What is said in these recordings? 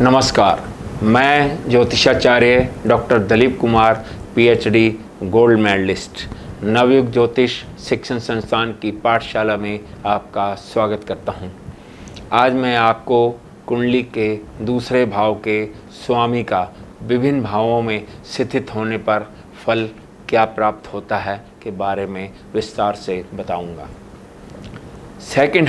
नमस्कार, मैं ज्योतिषाचार्य doctor Dilip Kumar, PhD gold medalist, Navyug Jyotish Shikshan संस्थान की पाठशाला में आपका स्वागत करता हूं। आज मैं आपको कुंडली के दूसरे भाव के स्वामी का विभिन्न भावों में स्थित होने पर फल क्या प्राप्त होता है के बारे में विस्तार से बताऊंगा। सेकंड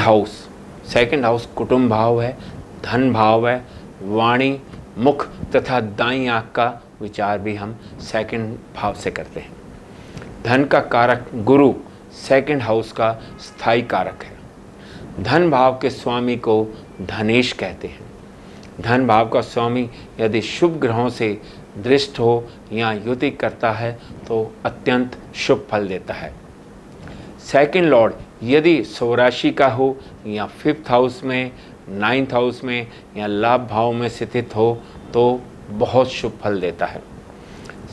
हाउस कुटुंब भाव है, धन भाव है, वाणी, मुख तथा दाईं आंख का विचार भी हम सेकंड भाव से करते हैं। धन का कारक गुरु सेकंड हाउस का स्थायी कारक है। धन भाव के स्वामी को धनेश कहते हैं। धन भाव का स्वामी यदि शुभ ग्रहों से दृष्ट हो या युति करता है तो अत्यंत शुभ फल देता है। सेकंड लॉर्ड यदि स्वराशि का हो या फिफ्थ हाउस में, नाइन्थ हाउस में या लाभ भाव में स्थित हो तो बहुत शुभ फल देता है।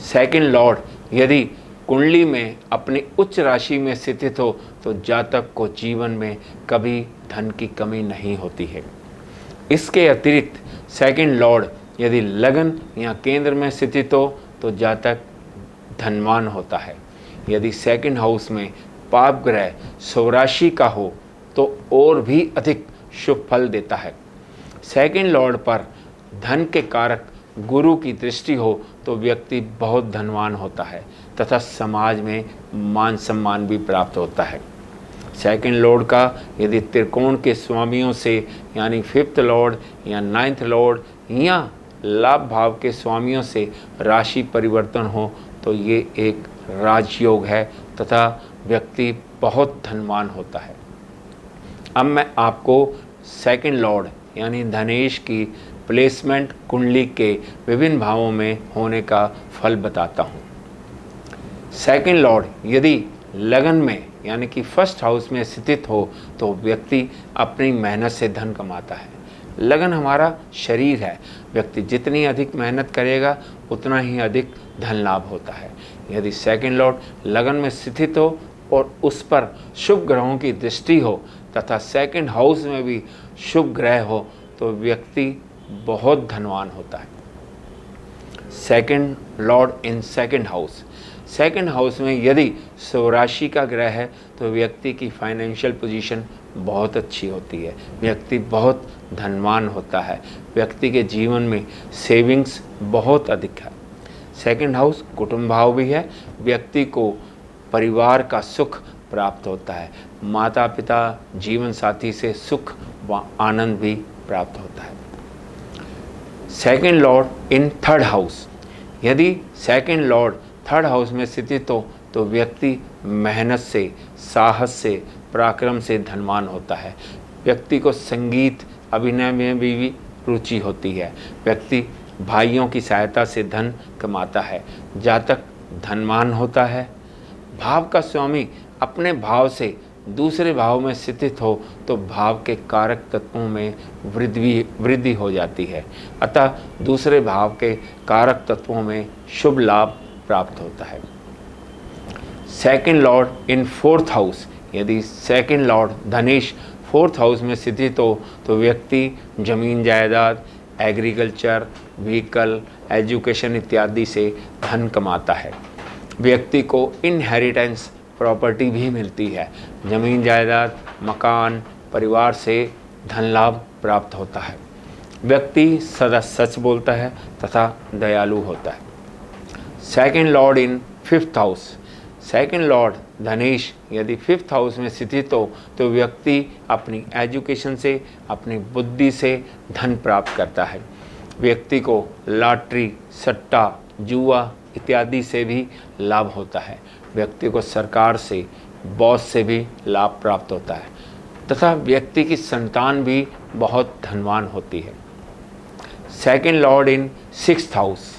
सेकंड लॉर्ड यदि कुंडली में अपनी उच्च राशि में स्थित हो तो जातक को जीवन में कभी धन की कमी नहीं होती है। इसके अतिरिक्त सेकंड लॉर्ड यदि लगन या केंद्र में स्थित हो तो जातक धनवान होता है। यदि सेकंड हाउस में पाप ग्रह स्वराशि का हो तो और भी अधिक शुभ फल देता है। सेकंड लॉर्ड पर धन के कारक गुरु की दृष्टि हो तो व्यक्ति बहुत धनवान होता है तथा समाज में मान सम्मान भी प्राप्त होता है। सेकंड लॉर्ड का यदि त्रिकोण के स्वामियों से यानी फिफ्थ लॉर्ड या नाइन्थ लॉर्ड या लाभ भाव के स्वामियों से राशि परिवर्तन हो तो ये एक राजयोग है तथा व्यक्ति बहुत धनवान होता है। अब मैं आपको सेकंड लॉर्ड यानी धनेश की प्लेसमेंट कुंडली के विभिन्न भावों में होने का फल बताता हूँ। सेकंड लॉर्ड यदि लगन में यानी कि फर्स्ट हाउस में स्थित हो तो व्यक्ति अपनी मेहनत से धन कमाता है। लगन हमारा शरीर है, व्यक्ति जितनी अधिक मेहनत करेगा उतना ही अधिक धन लाभ होता है। यदि सेकंड लॉर्ड लगन में स्थित हो और उस पर शुभ ग्रहों की दृष्टि हो तथा सेकंड हाउस में भी शुभ ग्रह हो तो व्यक्ति बहुत धनवान होता है। Second lord in second house में यदि स्वराशि का ग्रह है तो व्यक्ति की फाइनेंशियल पोजीशन बहुत अच्छी होती है, व्यक्ति बहुत धनवान होता है, व्यक्ति के जीवन में सेविंग्स बहुत अधिक है। सेकंड हाउस कुटुंब भाव भी है, व्यक्ति को परिवार का सुख प्राप्त होता है, माता पिता जीवन साथी से सुख व आनंद भी प्राप्त होता है। Second lord in third house यदि सेकंड लॉर्ड थर्ड हाउस में स्थित हो तो व्यक्ति मेहनत से, साहस से, पराक्रम से धनवान होता है। व्यक्ति को संगीत अभिनय में भी रुचि होती है, व्यक्ति भाइयों की सहायता से धन कमाता है, जातक धनवान होता है। भाव का स्वामी अपने भाव से दूसरे भाव में स्थित हो तो भाव के कारक तत्वों में वृद्धि हो जाती है, अतः दूसरे भाव के कारक तत्वों में शुभ लाभ प्राप्त होता है। Second lord in fourth house यदि सेकंड लॉर्ड धनेश फोर्थ हाउस में स्थित हो तो व्यक्ति जमीन जायदाद, एग्रीकल्चर, व्हीकल, एजुकेशन इत्यादि से धन कमाता है। व्यक्ति को इनहेरिटेंस प्रॉपर्टी भी मिलती है, जमीन जायदाद, मकान, परिवार से धन लाभ प्राप्त होता है। व्यक्ति सदा सच बोलता है तथा दयालु होता है। Second lord in fifth house second lord धनेश यदि फिफ्थ हाउस में स्थित हो तो व्यक्ति अपनी एजुकेशन से, अपनी बुद्धि से धन प्राप्त करता है। व्यक्ति को लॉटरी, सट्टा, जुआ इत्यादि से भी लाभ होता है। व्यक्ति को सरकार से, बॉस से भी लाभ प्राप्त होता है तथा व्यक्ति की संतान भी बहुत धनवान होती है। सेकंड लॉर्ड इन सिक्स्थ हाउस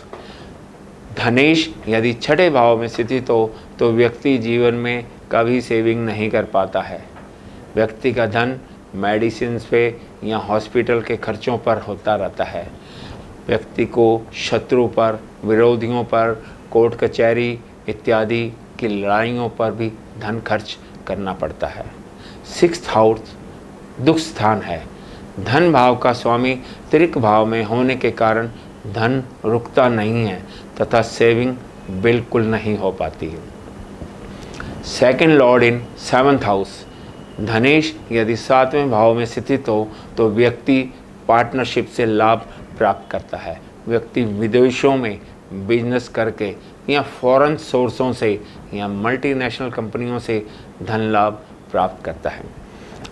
धनेश यदि छठे भाव में स्थित हो तो व्यक्ति जीवन में कभी सेविंग नहीं कर पाता है। व्यक्ति का धन मेडिसिन पे या हॉस्पिटल के खर्चों पर होता रहता है। व्यक्ति को शत्रु पर, विरोधियों पर, कोर्ट कचहरी इत्यादि की लड़ाइयों पर भी धन खर्च करना पड़ता है। सिक्स्थ हाउस दुख स्थान है। धन भाव का स्वामी त्रिक भाव में होने के कारण धन रुकता नहीं है तथा सेविंग बिल्कुल नहीं हो पाती है। सेकंड लॉर्ड इन 7th हाउस, धनेश यदि 7वें भाव में स्थित हो तो व्यक्ति पार्टनरशिप से लाभ प्राप्त करता है। व्यक्ति विदेशों में बिजनेस करके या फॉरेन सोर्सों से या मल्टीनेशनल कंपनियों से धन लाभ प्राप्त करता है।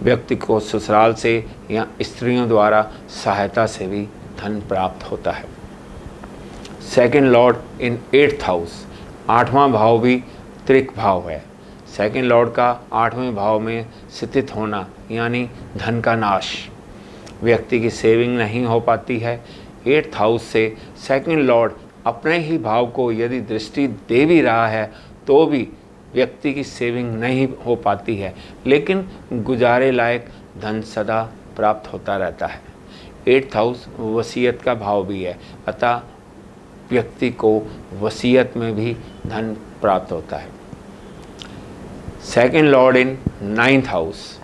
व्यक्ति को ससुराल से या स्त्रियों द्वारा सहायता से भी धन प्राप्त होता है। सेकंड लॉर्ड इन 8th हाउस, 8वां भाव भी त्रिक भाव है। सेकंड लॉर्ड का 8वें भाव में स्थित होना यानी धन का नाश। व्यक्ति की सेविंग नहीं हो पाती है। 8th हाउस से सेकंड लॉर्ड अपने ही भाव को यदि दृष्टि दे भी रहा है तो भी व्यक्ति की सेविंग नहीं हो पाती है, लेकिन गुजारे लायक धन सदा प्राप्त होता रहता है। 8th हाउस वसीयत का भाव भी है, अतः व्यक्ति को वसीयत में भी धन प्राप्त होता है। सेकंड लॉर्ड इन 9th हाउस,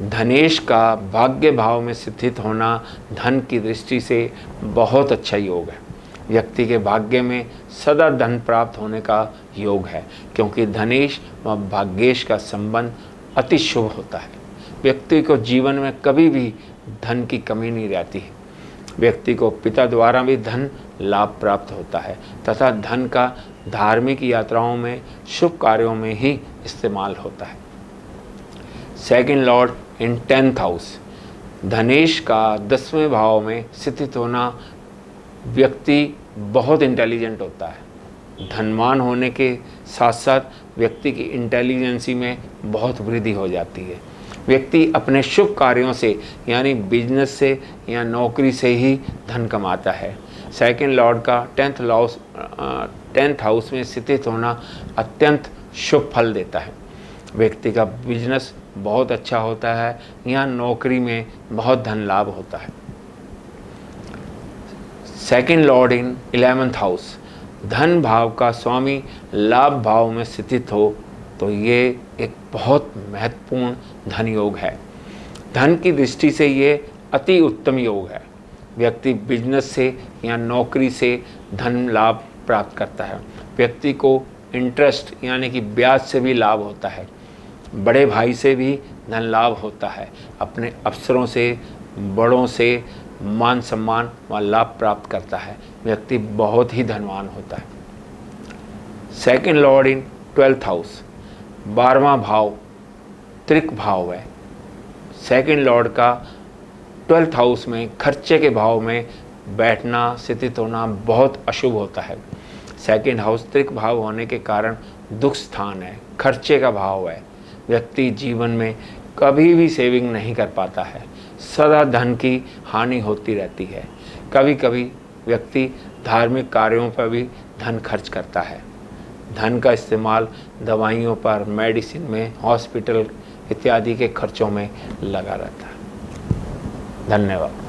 धनेश का भाग्य भाव में स्थित होना धन की दृष्टि से बहुत अच्छा योग है। व्यक्ति के भाग्य में सदा धन प्राप्त होने का योग है, क्योंकि धनेश व भाग्येश का संबंध अति शुभ होता है। व्यक्ति को जीवन में कभी भी धन की कमी नहीं रहती है। व्यक्ति को पिता द्वारा भी धन लाभ प्राप्त होता है तथा धन का धार्मिक यात्राओं में, शुभ कार्यों में ही इस्तेमाल होता है। सेकंड लॉर्ड इन 10th हाउस, धनेश का 10वें भाव में स्थित होना व्यक्ति बहुत इंटेलिजेंट होता है। धनवान होने के साथ साथ व्यक्ति की इंटेलिजेंसी में बहुत वृद्धि हो जाती है। व्यक्ति अपने शुभ कार्यों से यानी बिजनेस से या नौकरी से ही धन कमाता है। सेकंड लॉर्ड का 10th हाउस में स्थित होना अत्यंत शुभ फल देता है। व्यक्ति का बिजनेस बहुत अच्छा होता है या नौकरी में बहुत धन लाभ होता है। सेकंड लॉर्ड इन 11th हाउस, धन भाव का स्वामी लाभ भाव में स्थित हो तो ये एक बहुत महत्वपूर्ण धन योग है। धन की दृष्टि से ये अति उत्तम योग है। व्यक्ति बिजनेस से या नौकरी से धन लाभ प्राप्त करता है। व्यक्ति को इंटरेस्ट यानी कि ब्याज से भी लाभ होता है। बड़े भाई से भी धन लाभ होता है। अपने अफसरों से, बड़ों से मान सम्मान व लाभ प्राप्त करता है। व्यक्ति बहुत ही धनवान होता है। सेकंड लॉर्ड इन 12th हाउस, 12वां भाव त्रिक भाव है। सेकंड लॉर्ड का 12th हाउस में खर्चे के भाव में बैठना, स्थित होना बहुत अशुभ होता है। सेकंड हाउस त्रिक भाव होने के कारण दुख स्थान है, खर्चे का भाव है। व्यक्ति जीवन में कभी भी सेविंग नहीं कर पाता है। सदा धन की हानि होती रहती है। कभी कभी व्यक्ति धार्मिक कार्यों पर भी धन खर्च करता है। धन का इस्तेमाल दवाइयों पर, मेडिसिन में, हॉस्पिटल इत्यादि के खर्चों में लगा रहता है। धन्यवाद।